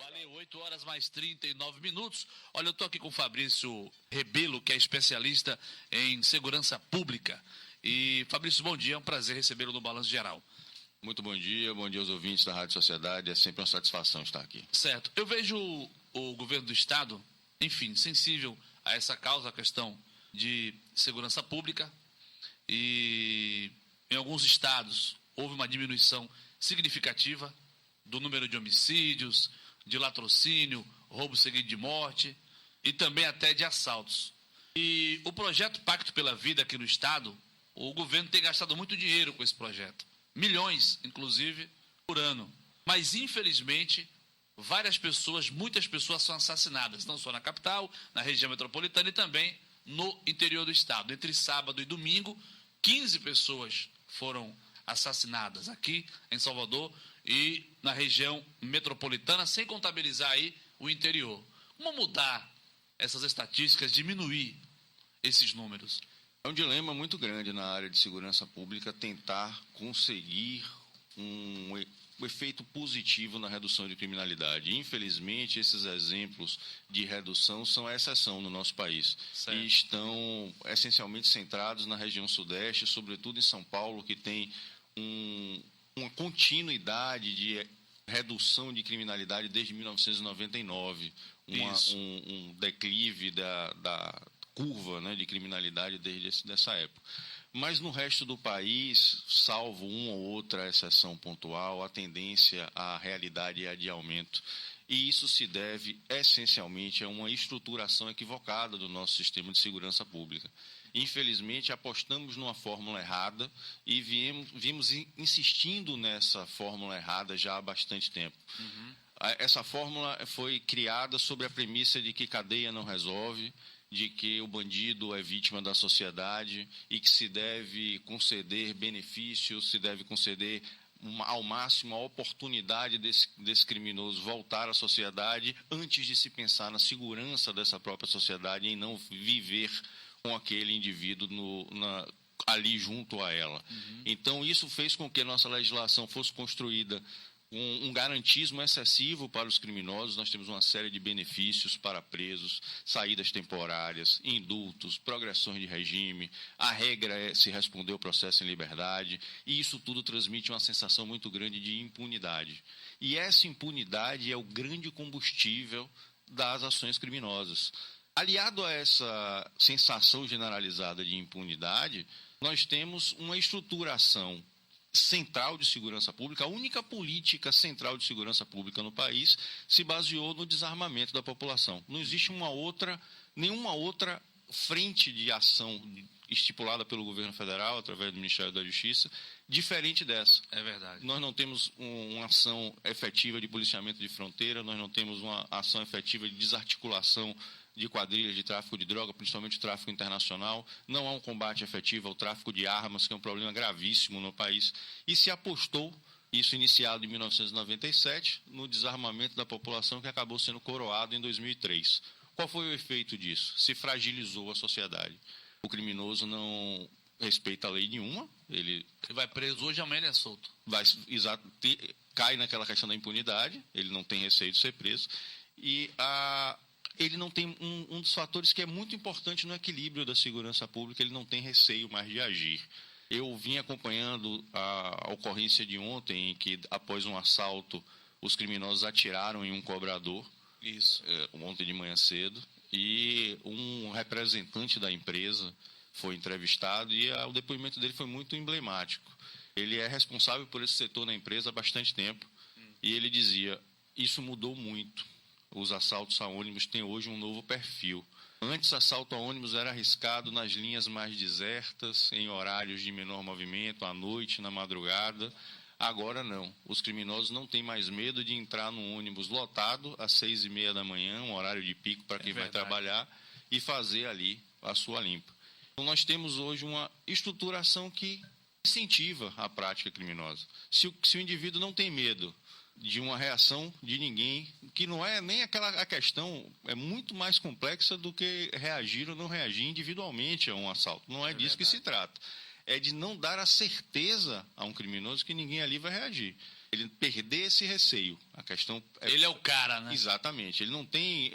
Valeu, 8 horas mais 39 minutos. Olha, eu estou aqui com o Fabrício Rebelo, que é especialista em segurança pública. E, Fabrício, bom dia, é um prazer recebê-lo no Balanço Geral. Muito bom dia aos ouvintes da Rádio Sociedade, é sempre uma satisfação estar aqui. Certo, eu vejo o governo do Estado, enfim, sensível a essa causa, a questão de segurança pública, e em alguns estados houve uma diminuição significativa do número de homicídios, de latrocínio, roubo seguido de morte e também até de assaltos. E o projeto Pacto pela Vida aqui no estado, o governo tem gastado muito dinheiro com esse projeto, milhões, inclusive, por ano. Mas, infelizmente, muitas pessoas são assassinadas, não só na capital, na região metropolitana e também no interior do estado. Entre sábado e domingo, 15 pessoas foram assassinadas aqui em Salvador e na região metropolitana, sem contabilizar aí o interior. Como mudar essas estatísticas, diminuir esses números? É um dilema muito grande na área de segurança pública tentar conseguir um efeito positivo na redução de criminalidade. Infelizmente, esses exemplos de redução são a exceção no nosso país. Certo. E estão essencialmente centrados na região sudeste, sobretudo em São Paulo, que tem uma continuidade de redução de criminalidade desde 1999, um declive da curva, né, de criminalidade desde essa época. Mas no resto do país, salvo uma ou outra exceção pontual, a tendência à realidade é de aumento. E isso se deve essencialmente a uma estruturação equivocada do nosso sistema de segurança pública. Infelizmente, apostamos numa fórmula errada e vimos insistindo nessa fórmula errada já há bastante tempo. Essa fórmula foi criada sob a premissa de que cadeia não resolve, de que o bandido é vítima da sociedade e que se deve conceder benefícios, se deve conceder ao máximo a oportunidade desse criminoso voltar à sociedade antes de se pensar na segurança dessa própria sociedade e não viver com aquele indivíduo ali junto a ela. Então, isso fez com que a nossa legislação fosse construída com um garantismo excessivo para os criminosos. Nós temos uma série de benefícios para presos, saídas temporárias, indultos, progressões de regime. A regra é se responder ao processo em liberdade, e isso tudo transmite uma sensação muito grande de impunidade. E essa impunidade é o grande combustível das ações criminosas. Aliado a essa sensação generalizada de impunidade, nós temos uma estruturação central de segurança pública. A única política central de segurança pública no país se baseou no desarmamento da população. Não existe nenhuma outra frente de ação estipulada pelo governo federal, através do Ministério da Justiça, diferente dessa. É verdade. Nós não temos uma ação efetiva de policiamento de fronteira, nós não temos uma ação efetiva de desarticulação de quadrilhas de tráfico de droga, principalmente tráfico internacional. Não há um combate efetivo ao tráfico de armas, que é um problema gravíssimo no país. E se apostou, isso iniciado em 1997, no desarmamento da população, que acabou sendo coroado em 2003. Qual foi o efeito disso? Se fragilizou a sociedade. O criminoso não respeita a lei nenhuma. Ele vai preso hoje, amanhã ele é solto. Cai naquela questão da impunidade, ele não tem receio de ser preso. E ele não tem um dos fatores que é muito importante no equilíbrio da segurança pública, ele não tem receio mais de agir. Eu vim acompanhando a ocorrência de ontem, em que, após um assalto, os criminosos atiraram em um cobrador. Isso. Ontem de manhã cedo, e um representante da empresa foi entrevistado e o depoimento dele foi muito emblemático. Ele é responsável por esse setor na empresa há bastante tempo, e ele dizia: isso mudou muito. Os assaltos a ônibus têm hoje um novo perfil. Antes, assalto a ônibus era arriscado nas linhas mais desertas, em horários de menor movimento, à noite, na madrugada. Agora não. Os criminosos não têm mais medo de entrar num ônibus lotado às 6h30 da manhã, um horário de pico para quem vai trabalhar, e fazer ali a sua limpa. Então, nós temos hoje uma estruturação que incentiva a prática criminosa. Se o indivíduo não tem medo de uma reação de ninguém, que não é nem a questão, é muito mais complexa do que reagir ou não reagir individualmente a um assalto. Não é disso que se trata. É de não dar a certeza a um criminoso que ninguém ali vai reagir. ele perder esse receio. A questão ele é o cara, né? Exatamente. Ele não tem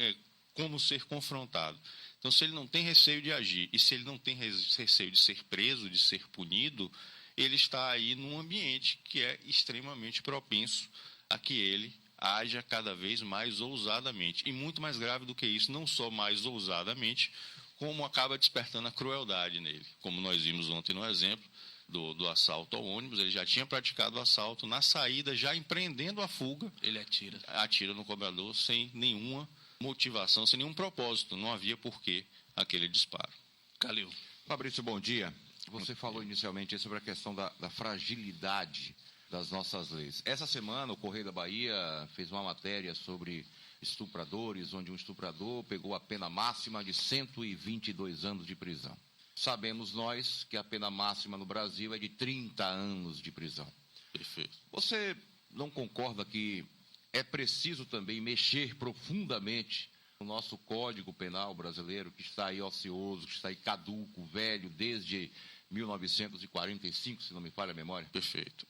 como ser confrontado. Então, se ele não tem receio de agir e se ele não tem receio de ser preso, de ser punido, ele está aí num ambiente que é extremamente propenso a que ele haja cada vez mais ousadamente. E muito mais grave do que isso, não só mais ousadamente, como acaba despertando a crueldade nele. Como nós vimos ontem no exemplo do assalto ao ônibus, ele já tinha praticado o assalto, na saída, já empreendendo a fuga, ele atira no cobrador sem nenhuma motivação, sem nenhum propósito, não havia porquê aquele disparo. Calil. Fabrício, bom dia. Você falou inicialmente sobre a questão da fragilidade das nossas leis. Essa semana, o Correio da Bahia fez uma matéria sobre estupradores, onde um estuprador pegou a pena máxima de 122 anos de prisão. Sabemos nós que a pena máxima no Brasil é de 30 anos de prisão. Perfeito. Você não concorda que é preciso também mexer profundamente no nosso Código Penal brasileiro, que está aí ocioso, que está aí caduco, velho, desde 1945, se não me falha a memória? Perfeito.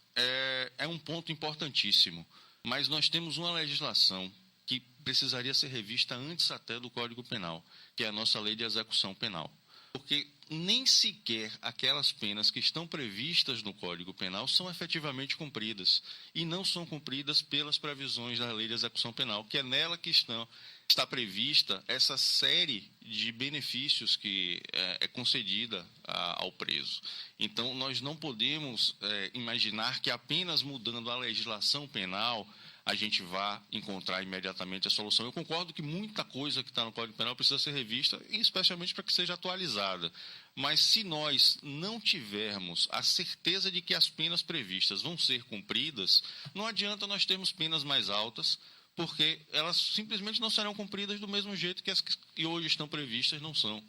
É um ponto importantíssimo, mas nós temos uma legislação que precisaria ser revista antes até do Código Penal, que é a nossa Lei de Execução Penal. Porque nem sequer aquelas penas que estão previstas no Código Penal são efetivamente cumpridas, e não são cumpridas pelas previsões da Lei de Execução Penal, que é nela que está prevista essa série de benefícios que é concedida ao preso. Então, nós não podemos imaginar que apenas mudando a legislação penal a gente vá encontrar imediatamente a solução. Eu concordo que muita coisa que está no Código Penal precisa ser revista, especialmente para que seja atualizada. Mas se nós não tivermos a certeza de que as penas previstas vão ser cumpridas, não adianta nós termos penas mais altas, porque elas simplesmente não serão cumpridas do mesmo jeito que as que hoje estão previstas não são.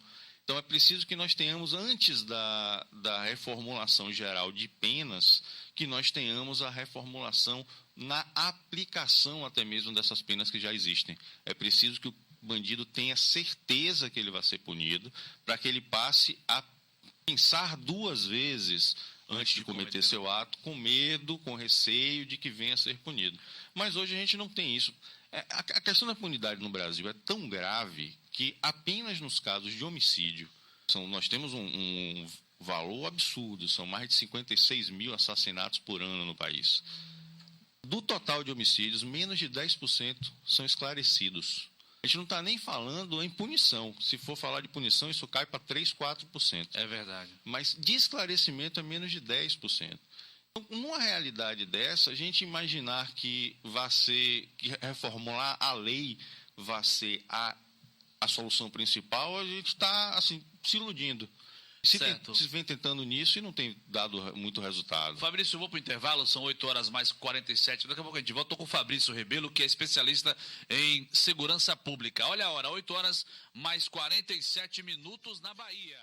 Então, é preciso que nós tenhamos, antes da reformulação geral de penas, que nós tenhamos a reformulação na aplicação até mesmo dessas penas que já existem. É preciso que o bandido tenha certeza que ele vai ser punido, para que ele passe a pensar duas vezes antes de cometer seu ato, com medo, com receio de que venha a ser punido. Mas hoje a gente não tem isso. A questão da impunidade no Brasil é tão grave que apenas nos casos de homicídio, nós temos um valor absurdo, são mais de 56 mil assassinatos por ano no país. Do total de homicídios, menos de 10% são esclarecidos. A gente não está nem falando em punição. Se for falar de punição, isso cai para 3%, 4%. É verdade. Mas de esclarecimento é menos de 10%. Então, numa realidade dessa, a gente imaginar que reformular a lei vai ser a solução principal, a gente está assim, se iludindo. Se vem tentando nisso e não tem dado muito resultado. Fabrício, eu vou para o intervalo, são 8 horas mais 47. Daqui a pouco a gente volta. Estou com o Fabrício Rebelo, que é especialista em segurança pública. Olha a hora, 8 horas mais 47 minutos na Bahia.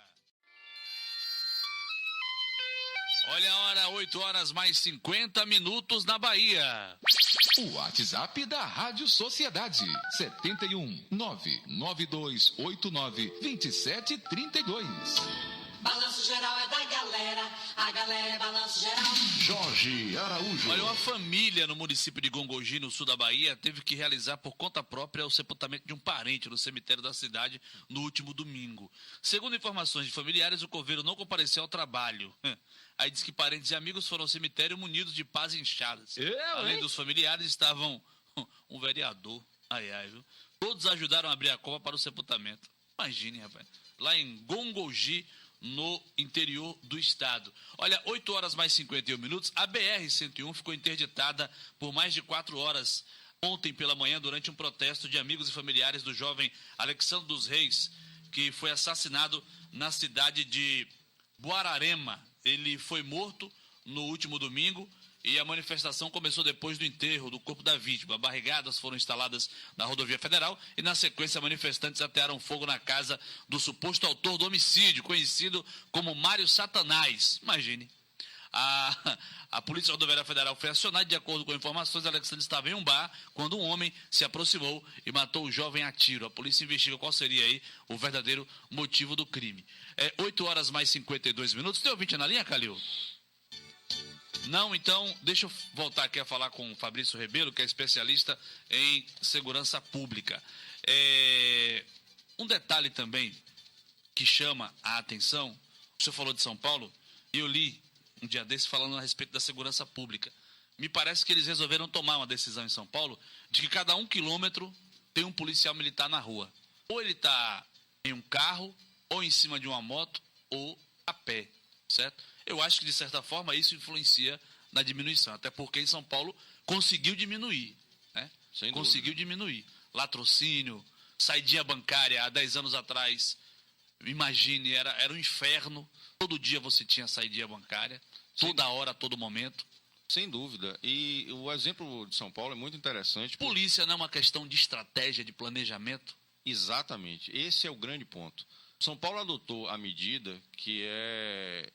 Olha a hora, 8 horas mais 50 minutos na Bahia. O WhatsApp da Rádio Sociedade, 71-99289-2732. Balanço geral é da galera, a galera é balanço geral. Jorge Araújo. Olha, uma família no município de Gongogi, no sul da Bahia, teve que realizar por conta própria o sepultamento de um parente no cemitério da cidade no último domingo. Segundo informações de familiares, o coveiro não compareceu ao trabalho. Aí diz que parentes e amigos foram ao cemitério munidos de pás inchadas. Além dos familiares, estavam um vereador. Viu? Todos ajudaram a abrir a cova para o sepultamento. Imagine, rapaz. Lá em Gongogi, no interior do estado. Olha, 8 horas mais 51 minutos, a BR-101 ficou interditada por mais de 4 horas ontem pela manhã durante um protesto de amigos e familiares do jovem Alexandre dos Reis, que foi assassinado na cidade de Buararema. Ele foi morto no último domingo e a manifestação começou depois do enterro do corpo da vítima. Barrigadas foram instaladas na rodovia federal e, na sequência, manifestantes atearam fogo na casa do suposto autor do homicídio, conhecido como Mário Satanás. Imagine. A Polícia Rodoviária Federal foi acionada. De acordo com informações, Alexandre estava em um bar quando um homem se aproximou e matou o jovem a tiro. A polícia investiga qual seria aí o verdadeiro motivo do crime. 8 horas mais 52 minutos. Tem ouvinte na linha, Calil? Não, então, deixa eu voltar aqui a falar com o Fabrício Rebelo, que é especialista em segurança pública. Um detalhe também que chama a atenção, o senhor falou de São Paulo, e eu li um dia desse falando a respeito da segurança pública. Me parece que eles resolveram tomar uma decisão em São Paulo de que cada 1 quilômetro tem um policial militar na rua. Ou ele está em um carro, ou em cima de uma moto, ou a pé, certo? Eu acho que, de certa forma, isso influencia na diminuição, até porque em São Paulo conseguiu diminuir, né? Conseguiu diminuir. Latrocínio, saidinha bancária há 10 anos atrás, imagine, era um inferno. Todo dia você tinha saidinha bancária, toda hora, a todo momento. Sem dúvida. E o exemplo de São Paulo é muito interessante. Polícia não é uma questão de estratégia, de planejamento? Exatamente. Esse é o grande ponto. São Paulo adotou a medida que é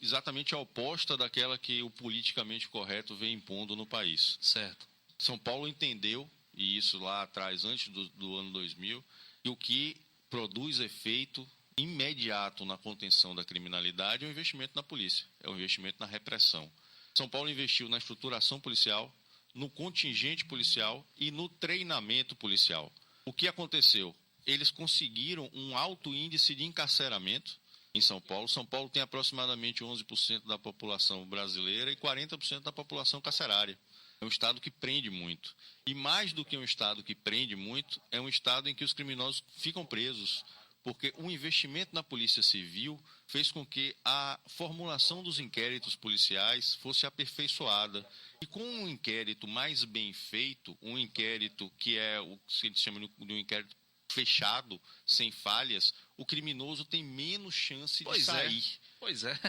exatamente a oposta daquela que o politicamente correto vem impondo no país. Certo. São Paulo entendeu, e isso lá atrás, antes do ano 2000, que o que produz efeito imediato na contenção da criminalidade é o investimento na polícia, é o investimento na repressão. São Paulo investiu na estruturação policial, no contingente policial e no treinamento policial. O que aconteceu? Eles conseguiram um alto índice de encarceramento em São Paulo. São Paulo tem aproximadamente 11% da população brasileira e 40% da população carcerária. É um estado que prende muito. E mais do que um estado que prende muito, é um estado em que os criminosos ficam presos, porque o investimento na Polícia Civil fez com que a formulação dos inquéritos policiais fosse aperfeiçoada. E com um inquérito mais bem feito, um inquérito que é o que se chama de um inquérito fechado, sem falhas, o criminoso tem menos chance de sair. Pois é.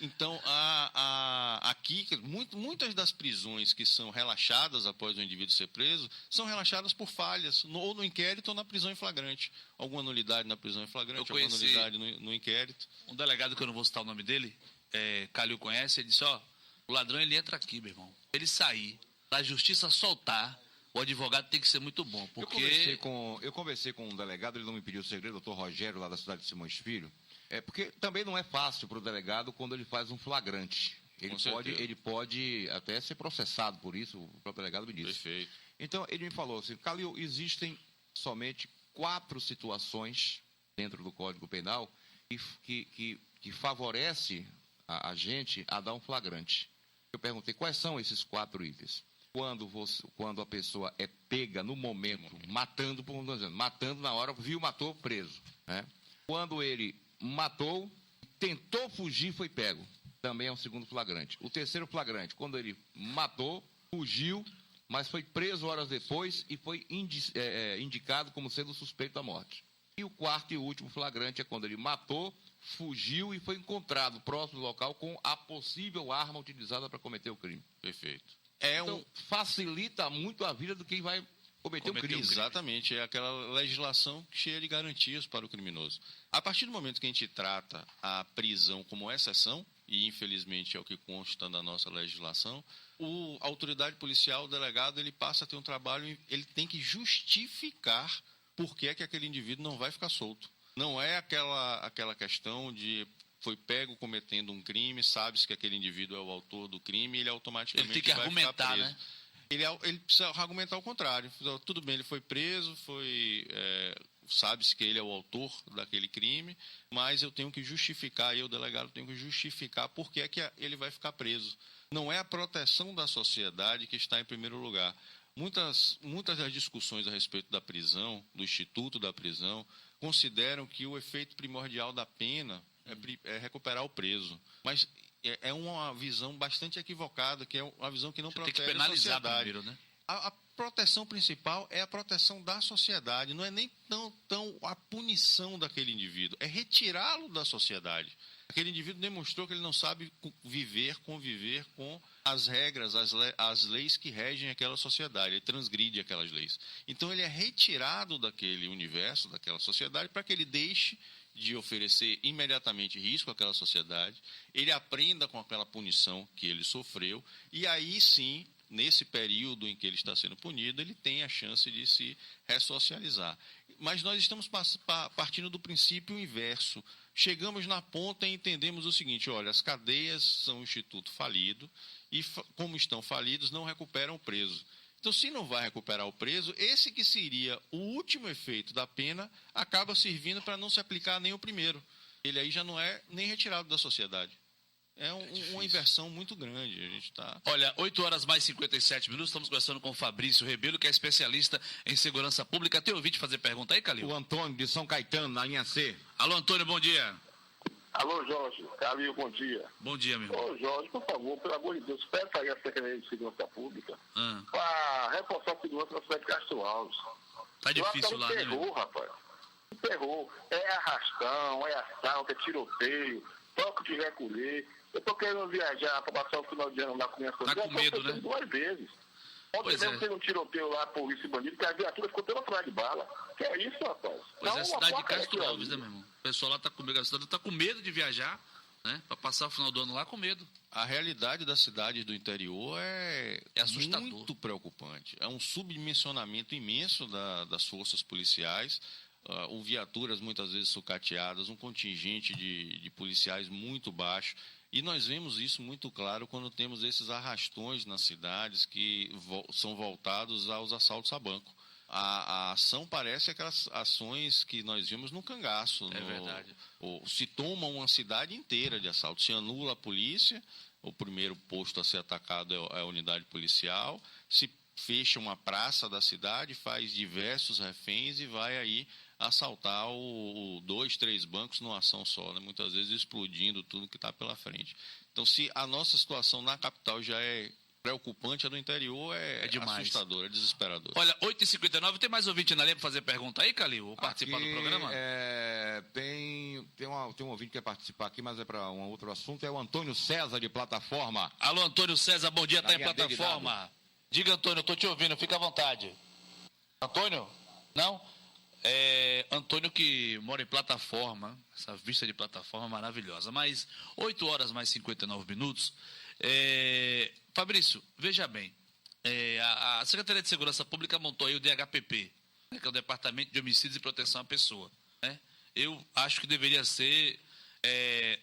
Então, aqui, muitas das prisões que são relaxadas após o indivíduo ser preso, são relaxadas por falhas, ou no inquérito ou na prisão em flagrante. Alguma nulidade na prisão em flagrante, alguma nulidade no inquérito. Um delegado, que eu não vou citar o nome dele, Calil conhece, ele disse, o ladrão ele entra aqui, meu irmão. Ele sair, a justiça soltar, o advogado tem que ser muito bom, porque... Eu conversei com um delegado, ele não me pediu o segredo, o doutor Rogério, lá da cidade de Simões Filho. Porque também não é fácil para o delegado quando ele faz um flagrante. Ele pode até ser processado por isso, o próprio delegado me disse. Perfeito. Então, ele me falou assim, Calil, existem somente 4 situações dentro do Código Penal que favorece a gente a dar um flagrante. Eu perguntei, quais são esses 4 itens? Quando a pessoa é pega no momento, matando na hora, viu, matou, preso. Né? Quando ele matou, tentou fugir, foi pego. Também é um segundo flagrante. O terceiro flagrante, quando ele matou, fugiu, mas foi preso horas depois e foi indicado como sendo suspeito da morte. E o quarto e último flagrante é quando ele matou, fugiu e foi encontrado próximo do local com a possível arma utilizada para cometer o crime. Perfeito. Então, facilita muito a vida do quem vai cometer um crime. Exatamente, é aquela legislação cheia de garantias para o criminoso. A partir do momento que a gente trata a prisão como exceção, e infelizmente é o que consta na nossa legislação, a autoridade policial, o delegado, ele passa a ter um trabalho, ele tem que justificar por que aquele indivíduo não vai ficar solto. Não é aquela questão de foi pego cometendo um crime, sabe-se que aquele indivíduo é o autor do crime, ele automaticamente vai ficar preso. Ele tem que argumentar, né? Ele precisa argumentar o contrário. Tudo bem, ele foi preso, sabe-se que ele é o autor daquele crime, mas eu tenho que justificar, o delegado tem que justificar por que é que ele vai ficar preso. Não é a proteção da sociedade que está em primeiro lugar. Muitas das discussões a respeito da prisão, do instituto da prisão, consideram que o efeito primordial da pena é recuperar o preso. Mas é uma visão bastante equivocada, que é uma visão que não protege a sociedade. Primeiro, né? A proteção principal é a proteção da sociedade, não é nem tão a punição daquele indivíduo, é retirá-lo da sociedade. Aquele indivíduo demonstrou que ele não sabe conviver com as regras, as leis que regem aquela sociedade, ele transgride aquelas leis. Então ele é retirado daquele universo, daquela sociedade, para que ele deixe de oferecer imediatamente risco àquela sociedade, ele aprenda com aquela punição que ele sofreu, e aí sim, nesse período em que ele está sendo punido, ele tem a chance de se ressocializar. Mas nós estamos partindo do princípio inverso. Chegamos na ponta e entendemos o seguinte: olha, as cadeias são um instituto falido e, como estão falidos, não recuperam o preso. Então, se não vai recuperar o preso, esse que seria o último efeito da pena acaba servindo para não se aplicar nem o primeiro. Ele aí já não é nem retirado da sociedade. É uma inversão muito grande. A gente tá... Olha, 8 horas mais 57 minutos, estamos conversando com o Fabrício Rebelo, que é especialista em segurança pública. Tem ouvinte fazer pergunta aí, Calil? O Antônio de São Caetano, na linha C. Alô, Antônio, bom dia. Alô, Jorge. Calil, bom dia. Bom dia, meu irmão. Ô, Jorge, por favor, pelo amor de Deus, peça aí a Secretaria de Segurança Pública Ah. para reforçar a segurança na cidade de Castro Alves. Tá difícil lá, né? Terror, rapaz. Terror. É arrastão, é assalto, é tiroteio, toque de recolher. Eu tô querendo viajar para passar o final de ano lá com minha família. Tá com medo, né? 2 vezes. Ontem Pois mesmo é. teve um tiroteio lá, polícia e bandido, que a viatura ficou toda atrás de bala. Que é isso, rapaz? Pois é, a Uma cidade de placa Castro aqui, ó. Alves, né, meu irmão? O pessoal lá tá com medo, a cidade tá com medo de viajar, né? Para passar o final do ano lá com medo. A realidade das cidades do interior é assustador. muito preocupante. É um subdimensionamento imenso das forças policiais, viaturas muitas vezes sucateadas, um contingente de policiais muito baixo. E nós vemos isso muito claro quando temos esses arrastões nas cidades que são voltados aos assaltos a banco. A ação parece aquelas ações que nós vimos no cangaço. É verdade. Se toma uma cidade inteira de assalto, se anula a polícia, o primeiro posto a ser atacado é a unidade policial, se fecha uma praça da cidade, faz diversos reféns e vai aí assaltar 2, 3 bancos numa ação só, né? Muitas vezes explodindo tudo que está pela frente. Então, se a nossa situação na capital já é preocupante, a do interior é demais. assustadora, é desesperadora. Olha, 8h59, tem mais ouvinte na linha para fazer pergunta aí, Calil? Ou participar Aqui, do programa? Tem um ouvinte que quer participar aqui, mas é para um outro assunto. É o Antônio César, de Plataforma. Alô, Antônio César, bom dia, Na tá em linha D de plataforma. Diga, Antônio, eu tô te ouvindo, fica à vontade. Antônio? Não? Antônio que mora em plataforma, essa vista de plataforma maravilhosa. Mas 8 horas mais 59 minutos. Fabrício, veja bem, a Secretaria de Segurança Pública montou aí o DHPP, né, que é o Departamento de Homicídios e Proteção à Pessoa. Né? Eu acho que deveria ser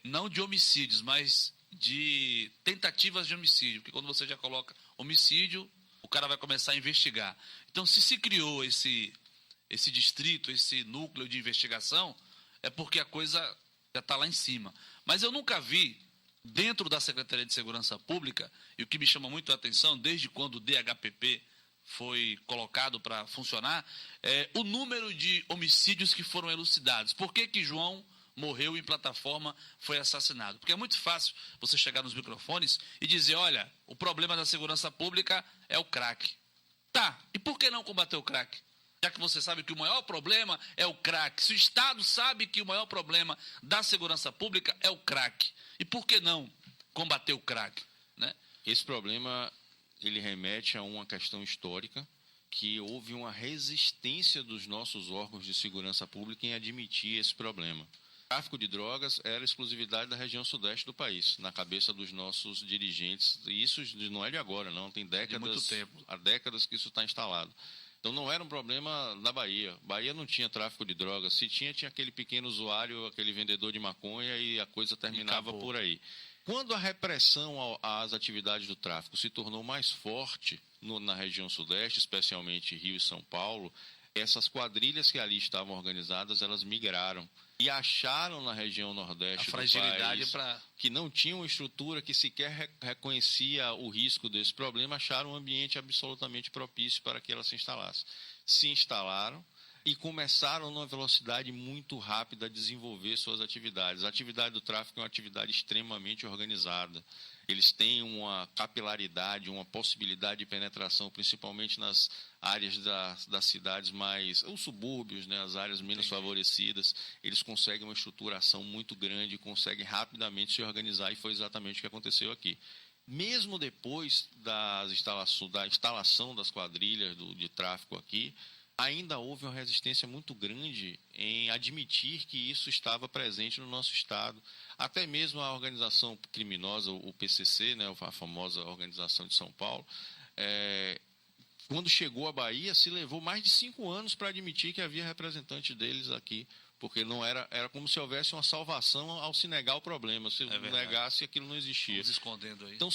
não de homicídios, mas de tentativas de homicídio, porque quando você já coloca homicídio, o cara vai começar a investigar. Então, se criou esse distrito, esse núcleo de investigação, é porque a coisa já está lá em cima. Mas eu nunca vi, dentro da Secretaria de Segurança Pública, e o que me chama muito a atenção, desde quando o DHPP foi colocado para funcionar, o número de homicídios que foram elucidados. Por que João morreu em plataforma, foi assassinado? Porque é muito fácil você chegar nos microfones e dizer, olha, o problema da segurança pública é o crack. Tá, e por que não combater o crack? Já que você sabe que o maior problema é o crack. Se o Estado sabe que o maior problema da segurança pública é o crack, e por que não combater o crack? Né? Esse problema, ele remete a uma questão histórica, que houve uma resistência dos nossos órgãos de segurança pública em admitir esse problema. O tráfico de drogas era exclusividade da região sudeste do país, na cabeça dos nossos dirigentes. E isso não é de agora, não. Tem décadas, muito tempo. há décadas que isso está instalado. Então não era um problema da Bahia. Bahia não tinha tráfico de drogas. Se tinha aquele pequeno usuário, aquele vendedor de maconha e a coisa terminava por aí. Quando a repressão às atividades do tráfico se tornou mais forte na região sudeste, especialmente Rio e São Paulo, essas quadrilhas que ali estavam organizadas, elas migraram e acharam na região nordeste A fragilidade do país para... que não tinham estrutura, que sequer reconhecia o risco desse problema, acharam um ambiente absolutamente propício para que ela se instalasse. Se instalaram e começaram numa velocidade muito rápida a desenvolver suas atividades. A atividade do tráfico é uma atividade extremamente organizada. Eles têm uma capilaridade, uma possibilidade de penetração, principalmente nas áreas das cidades mais... os subúrbios, né, as áreas menos favorecidas. Eles conseguem uma estruturação muito grande, conseguem rapidamente se organizar, e foi exatamente o que aconteceu aqui. Mesmo depois da instalação das quadrilhas de tráfico aqui, ainda houve uma resistência muito grande em admitir que isso estava presente no nosso Estado. Até mesmo a organização criminosa, o PCC, né, a famosa organização de São Paulo, quando chegou à Bahia, se levou mais de 5 anos para admitir que havia representantes deles aqui porque não era como se houvesse uma salvação ao se negar o problema. Se negasse, aquilo não existia. Estamos escondendo aí. Então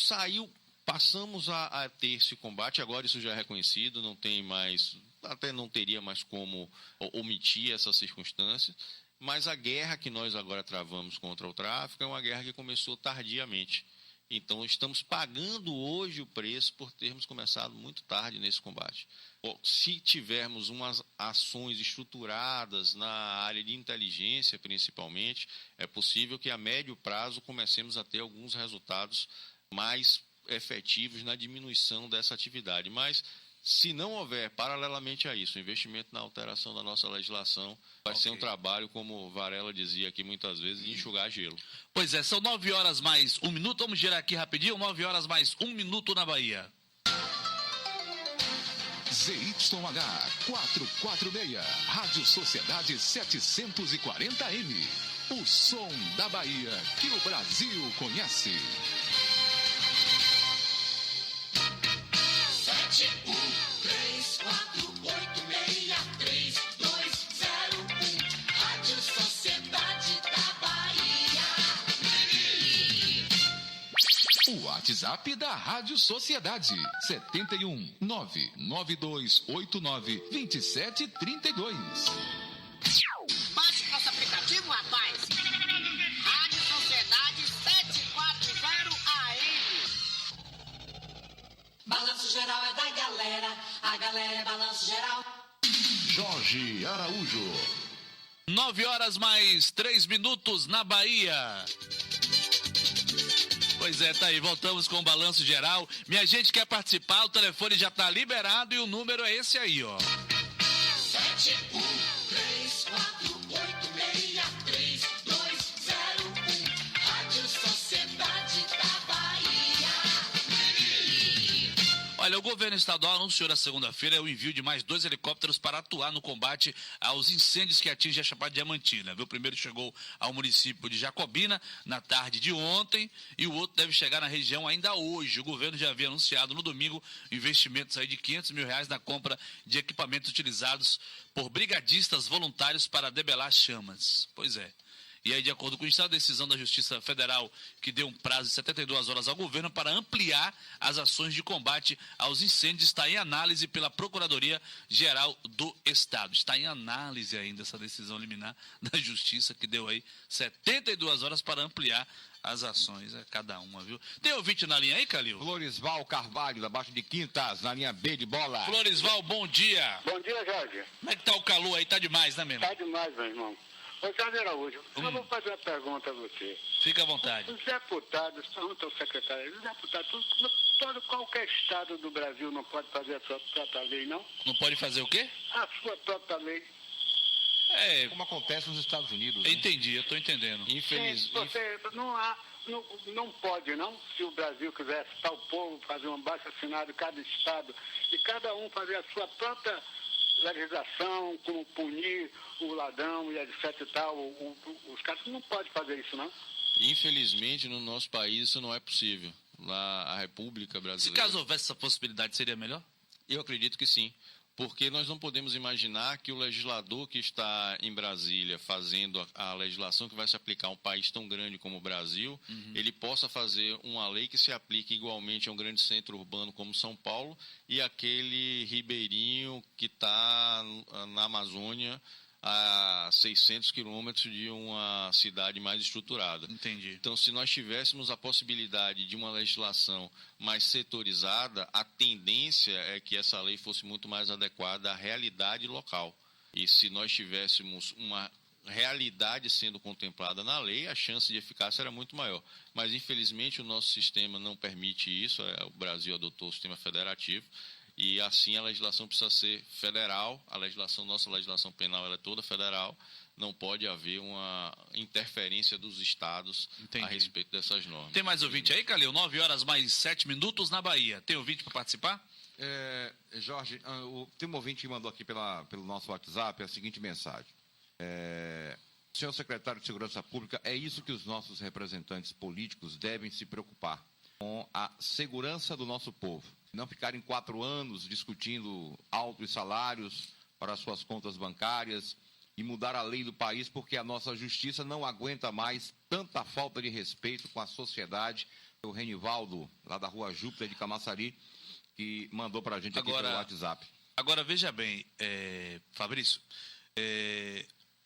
passamos a ter esse combate, agora isso já é reconhecido, não tem mais, até não teria mais como omitir essas circunstâncias, mas a guerra que nós agora travamos contra o tráfico é uma guerra que começou tardiamente. Então, estamos pagando hoje o preço por termos começado muito tarde nesse combate. Se tivermos umas ações estruturadas na área de inteligência, principalmente, é possível que a médio prazo comecemos a ter alguns resultados mais efetivos na diminuição dessa atividade. Mas, se não houver, paralelamente a isso, investimento na alteração da nossa legislação, vai ser um trabalho, como Varela dizia aqui muitas vezes, de enxugar gelo. Pois é, são 9 horas mais 1 minuto. Vamos girar aqui rapidinho. 9 horas mais 1 minuto na Bahia. ZYH 446, Rádio Sociedade 740M. O som da Bahia que o Brasil conhece. 71348632201 Rádio Sociedade da Bahia. O WhatsApp da Rádio Sociedade 71 992892732. Baixe nosso aplicativo, rapaz. Rádio Sociedade 740 AM. Balanço geral é da galera, a galera é balanço geral. Jorge Araújo. 9 horas mais 3 minutos na Bahia. Pois é, tá aí, voltamos com o Balanço Geral. Minha gente quer participar, o telefone já tá liberado e o número é esse aí, ó. 71348632201 Rádio Sociedade da Bahia. Olha, o governo estadual anunciou na segunda-feira o envio de mais 2 helicópteros para atuar no combate aos incêndios que atingem a Chapada Diamantina. O primeiro chegou ao município de Jacobina na tarde de ontem e o outro deve chegar na região ainda hoje. O governo já havia anunciado no domingo investimentos aí de R$500 mil na compra de equipamentos utilizados por brigadistas voluntários para debelar chamas. Pois é. E aí, de acordo com isso, a decisão da Justiça Federal, que deu um prazo de 72 horas ao governo para ampliar as ações de combate aos incêndios, está em análise pela Procuradoria-Geral do Estado. Está em análise ainda essa decisão liminar da Justiça, que deu aí 72 horas para ampliar as ações, cada uma, viu? Tem ouvinte na linha aí, Calil? Floresval Carvalho, da Baixa de Quintas, na linha B de bola. Floresval, bom dia. Bom dia, Jorge. Como é que tá o calor aí? Tá demais, né, mesmo? Tá demais, meu irmão. Ô, Jorge Araújo, eu vou fazer uma pergunta a você. Fica à vontade. Os deputados, pergunta ao secretário, os deputados, qualquer estado do Brasil não pode fazer a sua própria lei, não? Não pode fazer o quê? A sua própria lei. É, Como acontece nos Estados Unidos. Né? entendi, eu tô entendendo. Você não pode, não? Se o Brasil quisesse tal povo fazer um abaixo assinado cada estado e cada um fazer a sua própria legislação, como punir o ladrão e etc e tal, os caras não podem fazer isso, não? Infelizmente, no nosso país, isso não é possível. Lá, a República Se Brasileira... caso houvesse essa possibilidade, seria melhor? Eu acredito que sim, porque nós não podemos imaginar que o legislador que está em Brasília fazendo a legislação que vai se aplicar a um país tão grande como o Brasil, ele possa fazer uma lei que se aplique igualmente a um grande centro urbano como São Paulo e aquele ribeirinho que está na Amazônia a 600 quilômetros de uma cidade mais estruturada. Entendi. Então, se nós tivéssemos a possibilidade de uma legislação mais setorizada, a tendência é que essa lei fosse muito mais adequada à realidade local. E se nós tivéssemos uma realidade sendo contemplada na lei, a chance de eficácia era muito maior. Mas, infelizmente, o nosso sistema não permite isso. O Brasil adotou o sistema federativo. E assim a legislação precisa ser federal, nossa legislação penal ela é toda federal, não pode haver uma interferência dos estados a respeito dessas normas. Tem mais ouvinte aí, Calil? 9 horas mais 7 minutos na Bahia. Tem ouvinte para participar? Jorge, tem um ouvinte que mandou aqui pelo nosso WhatsApp a seguinte mensagem. Senhor secretário de Segurança Pública, é isso que os nossos representantes políticos devem se preocupar, com a segurança do nosso povo. Não ficarem 4 anos discutindo altos salários para suas contas bancárias, e mudar a lei do país, porque a nossa justiça não aguenta mais tanta falta de respeito com a sociedade. O Renivaldo, lá da Rua Júpiter de Camaçari, que mandou para a gente aqui pelo WhatsApp. Agora, veja bem, Fabrício,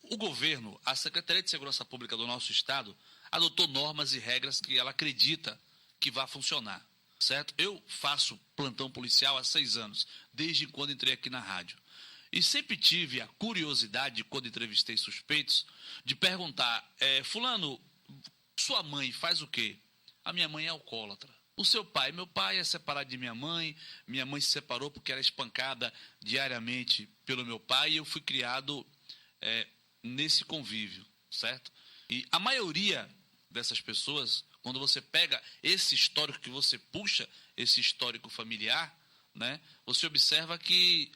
o governo, a Secretaria de Segurança Pública do nosso Estado, adotou normas e regras que ela acredita que vai funcionar, certo? Eu faço plantão policial há 6 anos, desde quando entrei aqui na rádio. E sempre tive a curiosidade, quando entrevistei suspeitos, de perguntar, fulano, sua mãe faz o quê? A minha mãe é alcoólatra. O seu pai? Meu pai é separado de minha mãe se separou porque era espancada diariamente pelo meu pai e eu fui criado nesse convívio, certo? E a maioria dessas pessoas, quando você pega esse histórico que você puxa, esse histórico familiar, né, você observa que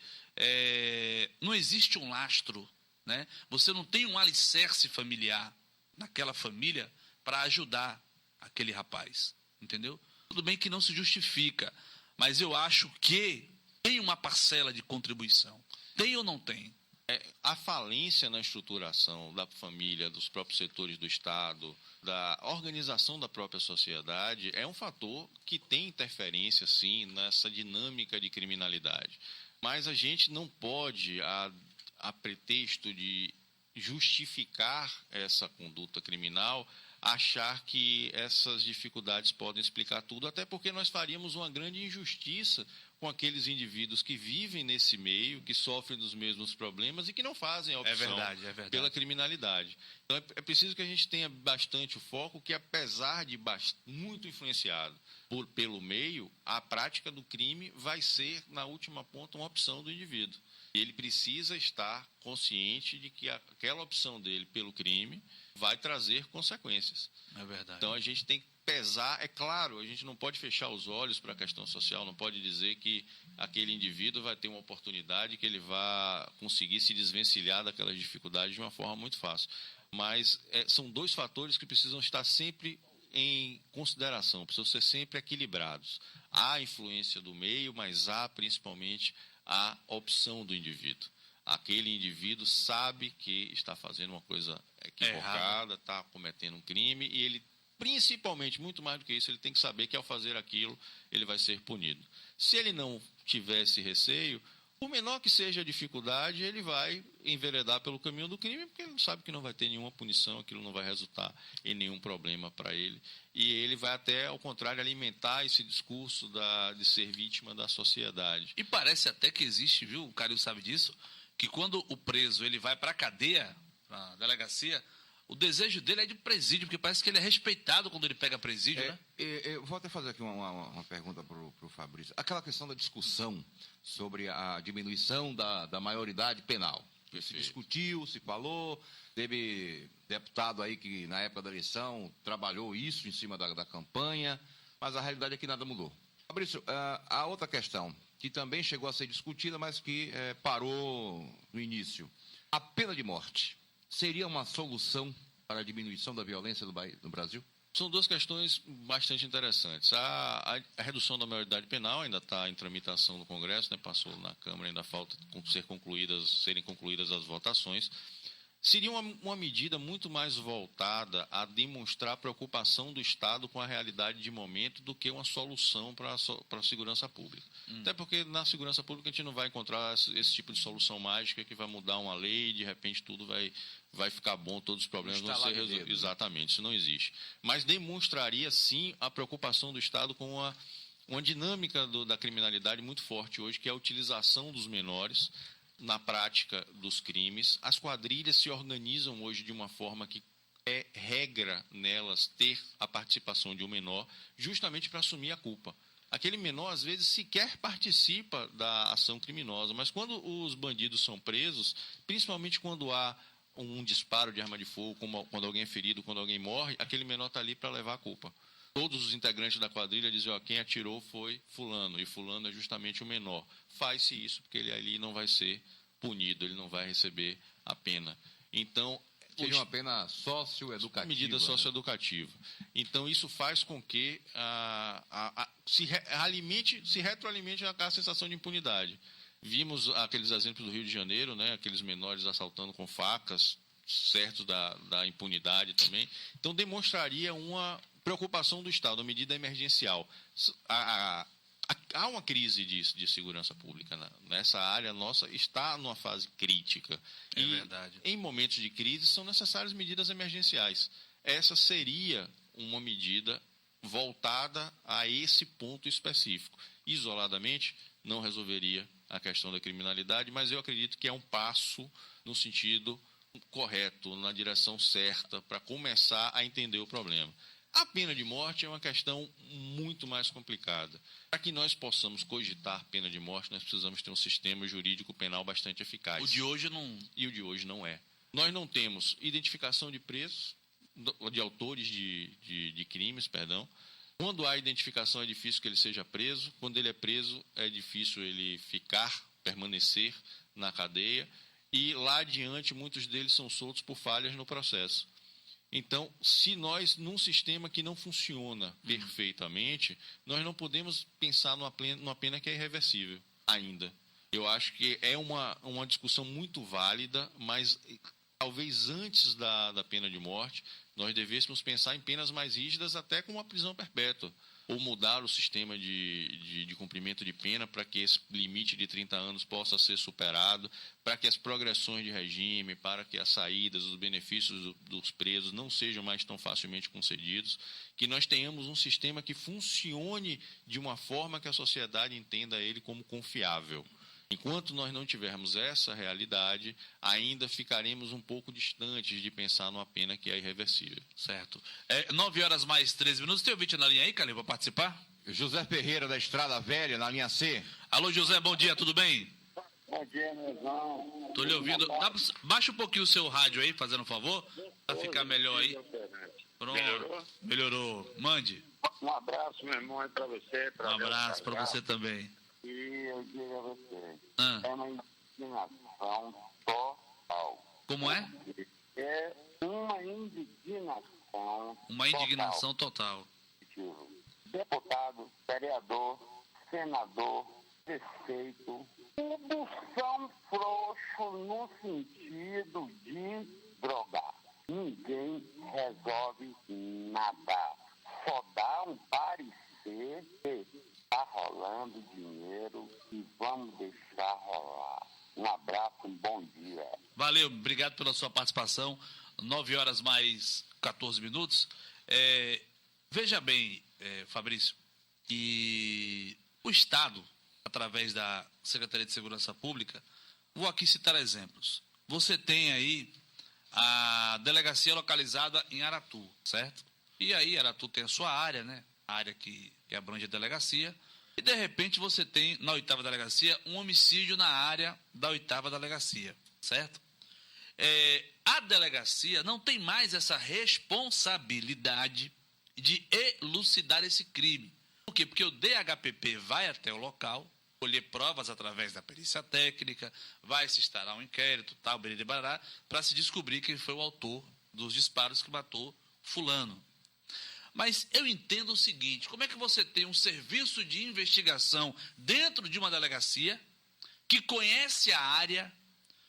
não existe um lastro, né? Você não tem um alicerce familiar naquela família para ajudar aquele rapaz, entendeu? Tudo bem que não se justifica, mas eu acho que tem uma parcela de contribuição. Tem ou não tem? A falência na estruturação da família, dos próprios setores do Estado, da organização da própria sociedade, é um fator que tem interferência, sim, nessa dinâmica de criminalidade. Mas a gente não pode, a pretexto de justificar essa conduta criminal, achar que essas dificuldades podem explicar tudo, até porque nós faríamos uma grande injustiça com aqueles indivíduos que vivem nesse meio, que sofrem dos mesmos problemas e que não fazem a opção pela criminalidade. Então é preciso que a gente tenha bastante o foco que, apesar de muito influenciado pelo meio, a prática do crime vai ser, na última ponta, uma opção do indivíduo. Ele precisa estar consciente de que aquela opção dele pelo crime vai trazer consequências. É verdade. Então a gente tem que pesar, é claro, a gente não pode fechar os olhos para a questão social, não pode dizer que aquele indivíduo vai ter uma oportunidade, que ele vai conseguir se desvencilhar daquelas dificuldades de uma forma muito fácil. Mas são 2 fatores que precisam estar sempre em consideração, precisam ser sempre equilibrados. Há a influência do meio, mas há principalmente a opção do indivíduo. Aquele indivíduo sabe que está fazendo uma coisa equivocada, está cometendo um crime e ele, principalmente, muito mais do que isso, ele tem que saber que ao fazer aquilo, ele vai ser punido. Se ele não tiver esse receio, por menor que seja a dificuldade, ele vai enveredar pelo caminho do crime, porque ele sabe que não vai ter nenhuma punição, aquilo não vai resultar em nenhum problema para ele. E ele vai até, ao contrário, alimentar esse discurso de ser vítima da sociedade. E parece até que existe, viu, o Calil sabe disso, que quando o preso ele vai para a cadeia, para a delegacia, o desejo dele é de presídio, porque parece que ele é respeitado quando ele pega presídio, né? Eu vou até fazer aqui uma pergunta para o Fabrício. Aquela questão da discussão sobre a diminuição da maioridade penal. Se discutiu, se falou, teve deputado aí que na época da eleição trabalhou isso em cima da campanha, mas a realidade é que nada mudou. Fabrício, a outra questão, que também chegou a ser discutida, mas que parou no início. A pena de morte seria uma solução para a diminuição da violência no Brasil? São 2 questões bastante interessantes. A redução da maioridade penal ainda está em tramitação no Congresso, né? Passou na Câmara, ainda falta serem concluídas as votações. Seria uma medida muito mais voltada a demonstrar a preocupação do Estado com a realidade de momento do que uma solução para a segurança pública. Até porque na segurança pública a gente não vai encontrar esse tipo de solução mágica que vai mudar uma lei e de repente tudo vai ficar bom, todos os problemas vão ser resolvidos. Exatamente, isso não existe. Mas demonstraria sim a preocupação do Estado com uma dinâmica da criminalidade muito forte hoje, que é a utilização dos menores na prática dos crimes. As quadrilhas se organizam hoje de uma forma que é regra nelas ter a participação de um menor, justamente para assumir a culpa. Aquele menor, às vezes, sequer participa da ação criminosa, mas quando os bandidos são presos, principalmente quando há um disparo de arma de fogo, quando alguém é ferido, quando alguém morre, aquele menor está ali para levar a culpa. Todos os integrantes da quadrilha dizem, quem atirou foi fulano, e fulano é justamente o menor. Faz-se isso porque ele ali não vai ser punido, ele não vai receber a pena. Então, seria uma pena socioeducativa. Medida socioeducativa. Então, isso faz com que se retroalimente a sensação de impunidade. Vimos aqueles exemplos do Rio de Janeiro, né? Aqueles menores assaltando com facas, certos da impunidade também. Então, demonstraria uma preocupação do Estado, uma medida emergencial. Há uma crise de segurança pública nessa área nossa, está numa fase crítica. É verdade. Em momentos de crise são necessárias medidas emergenciais. Essa seria uma medida voltada a esse ponto específico. Isoladamente, não resolveria a questão da criminalidade, mas eu acredito que é um passo no sentido correto, na direção certa, para começar a entender o problema. A pena de morte é uma questão muito mais complicada. Para que nós possamos cogitar pena de morte, nós precisamos ter um sistema jurídico penal bastante eficaz. O de hoje não... E o de hoje não é. Nós não temos identificação de presos, de autores de crimes, perdão. Quando há identificação, é difícil que ele seja preso. Quando ele é preso, é difícil ele permanecer na cadeia. E lá adiante, muitos deles são soltos por falhas no processo. Então, se nós, num sistema que não funciona perfeitamente, nós não podemos pensar numa pena que é irreversível ainda. Eu acho que é uma discussão muito válida, mas talvez antes da pena de morte, nós devêssemos pensar em penas mais rígidas, até com uma prisão perpétua, ou mudar o sistema de cumprimento de pena para que esse limite de 30 anos possa ser superado, para que as progressões de regime, para que as saídas, os benefícios dos presos não sejam mais tão facilmente concedidos, que nós tenhamos um sistema que funcione de uma forma que a sociedade entenda ele como confiável. Enquanto nós não tivermos essa realidade, ainda ficaremos um pouco distantes de pensar numa pena que é irreversível. Certo. 9h mais 13 minutos. Tem ouvinte na linha aí, Calil, para participar? José Ferreira, da Estrada Velha, na linha C. Alô, José, bom dia, tudo bem? Bom dia, meu irmão. Estou lhe ouvindo. Baixa um pouquinho o seu rádio aí, fazendo um favor, para ficar melhor aí. Pronto. Melhorou. Mande. Um abraço, meu irmão, para você. Um abraço para você também. E eu digo a você, Ah. é uma indignação total. Como é? É uma indignação Uma indignação total. Deputado, vereador, senador, prefeito, tudo são frouxos no sentido de drogar. Ninguém resolve nada. Só dá um parecer que está rolando dinheiro e vamos deixar rolar. Um abraço, um bom dia. Valeu, obrigado pela sua participação. 9h mais 14 minutos. Veja bem, Fabrício, que o Estado, através da Secretaria de Segurança Pública, vou aqui citar exemplos. Você tem aí a delegacia localizada em Aratu, certo? E aí Aratu tem a sua área, né? A área que abrange a delegacia. E, de repente, você tem, na 8ª delegacia, um homicídio na área da 8ª delegacia, certo? A delegacia não tem mais essa responsabilidade de elucidar esse crime. Por quê? Porque o DHPP vai até o local, colher provas através da perícia técnica, vai se instalar um inquérito, tal, para se descobrir quem foi o autor dos disparos que matou fulano. Mas eu entendo o seguinte, como é que você tem um serviço de investigação dentro de uma delegacia que conhece a área,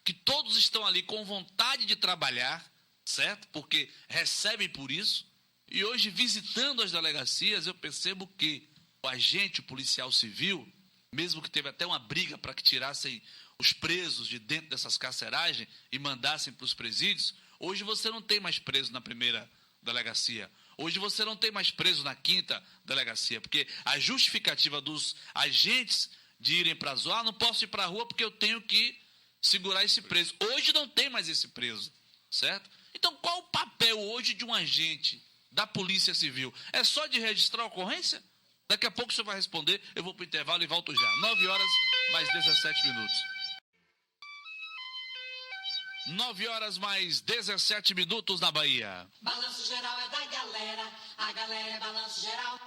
que todos estão ali com vontade de trabalhar, certo? Porque recebem por isso. E hoje, visitando as delegacias, eu percebo que o agente, o policial civil, mesmo que teve até uma briga para que tirassem os presos de dentro dessas carceragens e mandassem para os presídios, hoje você não tem mais preso na 1ª delegacia. Hoje você não tem mais preso na 5ª delegacia, porque a justificativa dos agentes de irem para a zona, não posso ir para a rua porque eu tenho que segurar esse preso. Hoje não tem mais esse preso, certo? Então, qual o papel hoje de um agente da Polícia Civil? É só de registrar a ocorrência? Daqui a pouco o senhor vai responder, eu vou para o intervalo e volto já. 9h mais 17 minutos. 9h mais 17 minutos na Bahia. Balanço geral é da galera, a galera é balanço geral.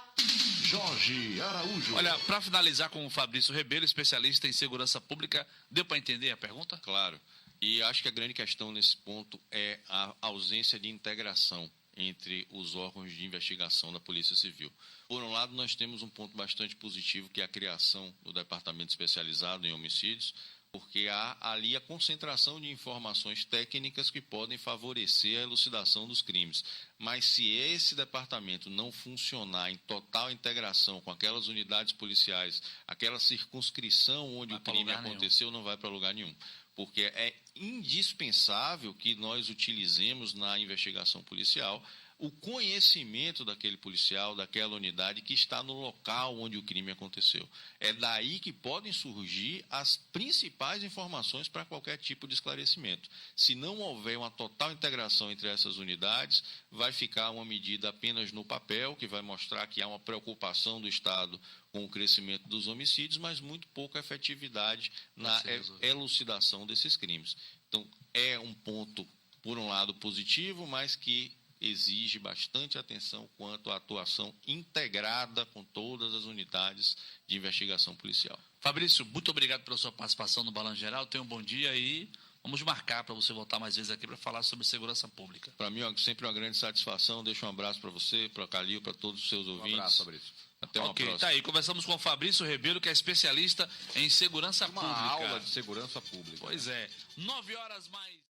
Jorge Araújo. Olha, para finalizar com o Fabrício Rebelo, especialista em segurança pública, deu para entender a pergunta? Claro. E acho que a grande questão nesse ponto é a ausência de integração entre os órgãos de investigação da Polícia Civil. Por um lado, nós temos um ponto bastante positivo, que é a criação do Departamento Especializado em Homicídios, porque há ali a concentração de informações técnicas que podem favorecer a elucidação dos crimes. Mas se esse departamento não funcionar em total integração com aquelas unidades policiais, aquela circunscrição onde o crime aconteceu, não vai para lugar nenhum. Porque é indispensável que nós utilizemos na investigação policial o conhecimento daquele policial, daquela unidade que está no local onde o crime aconteceu. É daí que podem surgir as principais informações para qualquer tipo de esclarecimento. Se não houver uma total integração entre essas unidades, vai ficar uma medida apenas no papel, que vai mostrar que há uma preocupação do Estado com o crescimento dos homicídios, mas muito pouca efetividade na elucidação desses crimes. Então, é um ponto, por um lado, positivo, mas que exige bastante atenção quanto à atuação integrada com todas as unidades de investigação policial. Fabrício, muito obrigado pela sua participação no Balanço Geral. Tenha um bom dia e vamos marcar para você voltar mais vezes aqui para falar sobre segurança pública. Para mim, sempre uma grande satisfação. Deixo um abraço para você, para o Calil, para todos os seus ouvintes. Um abraço, Fabrício. Até uma próxima. Tá aí. Conversamos com o Fabrício Rebelo, que é especialista em segurança pública. Uma aula de segurança pública. Pois é. 9 horas mais...